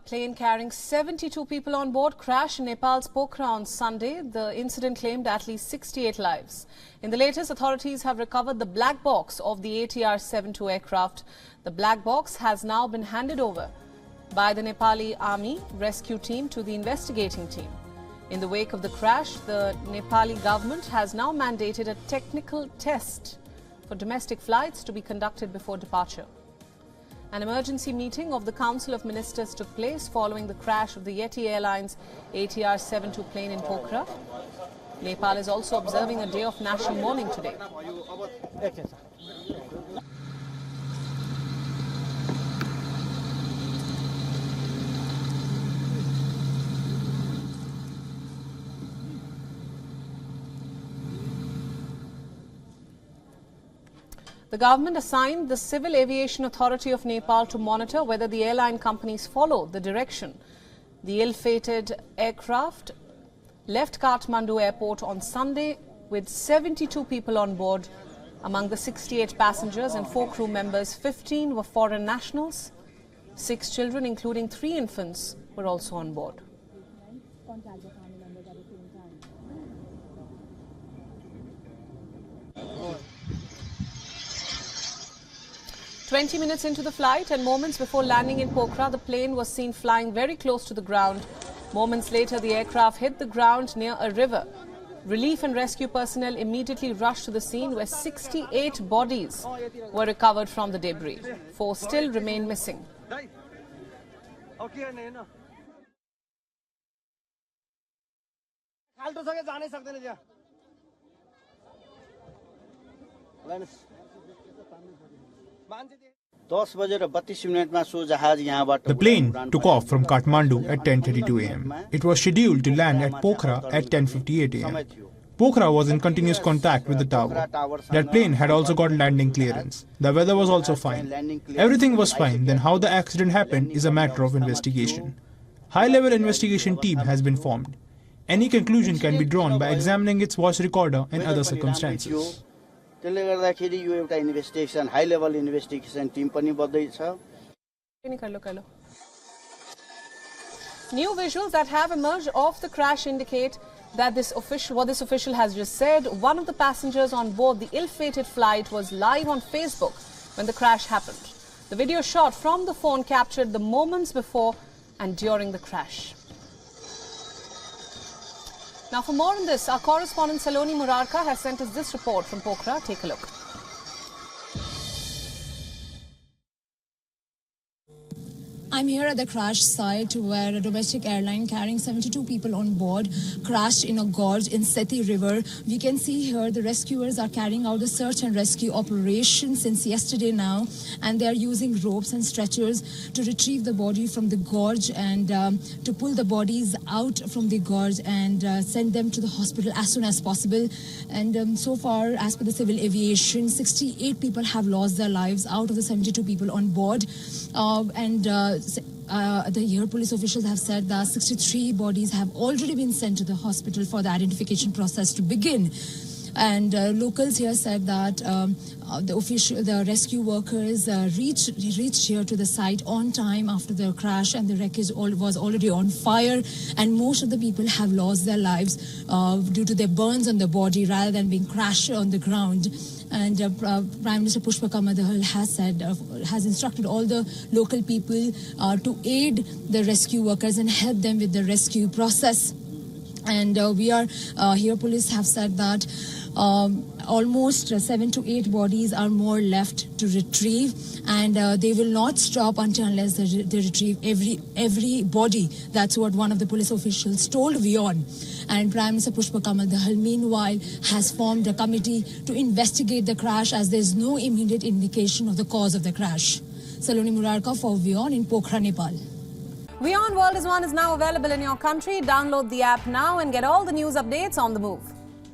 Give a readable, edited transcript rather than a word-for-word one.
Plane carrying 72 people on board crashed in Nepal's Pokhara on Sunday. The incident claimed at least 68 lives. In the latest, authorities have recovered the black box of the ATR-72 aircraft. The black box has now been handed over by the Nepali Army rescue team to the investigating team. In the wake of the crash, the Nepali government has now mandated a technical test for domestic flights to be conducted before departure. An emergency meeting of the Council of Ministers took place following the crash of the Yeti Airlines ATR-72 plane in Pokhara. Nepal is also observing a day of national mourning today. The government assigned the Civil Aviation Authority of Nepal to monitor whether the airline companies follow the direction. The ill-fated aircraft left Kathmandu airport on Sunday with 72 people on board. Among the 68 passengers and 4 crew members, 15 were foreign nationals. 6 children, including 3 infants, were also on board. 20 minutes into the flight and moments before landing in Pokhara, the plane was seen flying very close to the ground. Moments later, the aircraft hit the ground near a river. Relief and rescue personnel immediately rushed to the scene where 68 bodies were recovered from the debris. 4 still remain missing. The plane took off from Kathmandu at 10:32 am. It was scheduled to land at Pokhara at 10:58 am. Pokhara was in continuous contact with the tower. That plane had also got landing clearance. The weather was also fine. Everything was fine. Then how the accident happened is a matter of investigation. High-level investigation team has been formed. Any conclusion can be drawn by examining its voice recorder and other circumstances. High-level investigation team pani badai cha. New visuals that have emerged of the crash indicate that what this official has just said. One of the passengers on board the ill-fated flight was live on Facebook when the crash happened. The video shot from the phone captured the moments before and during the crash. Now, for more on this, our correspondent Saloni Murarka has sent us this report from Pokhara. Take a look. I'm here at the crash site where a domestic airline carrying 72 people on board crashed in a gorge in Seti River. We can see here the rescuers are carrying out the search and rescue operation since yesterday now, and they are using ropes and stretchers to retrieve the body from the gorge and to pull the bodies out from the gorge and send them to the hospital as soon as possible. And so far, as per the civil aviation, 68 people have lost their lives out of the 72 people on board. The air police officials have said that 63 bodies have already been sent to the hospital for the identification process to begin. And locals here said that the rescue workers reached here to the site on time after the crash, and the wreckage was already on fire, and most of the people have lost their lives due to their burns on the body rather than being crashed on the ground. And Prime Minister Pushpa Kamal Dahal has instructed all the local people to aid the rescue workers and help them with the rescue process. And here police have said that almost 7 to 8 bodies are more left to retrieve, and they will not stop unless they retrieve every body. That's what one of the police officials told WION. And Prime Minister Pushpa Kamal Dahal, meanwhile, has formed a committee to investigate the crash as there is no immediate indication of the cause of the crash. Saloni Murarka for WION in Pokhara, Nepal. WION World is One is now available in your country. Download the app now and get all the news updates on the move.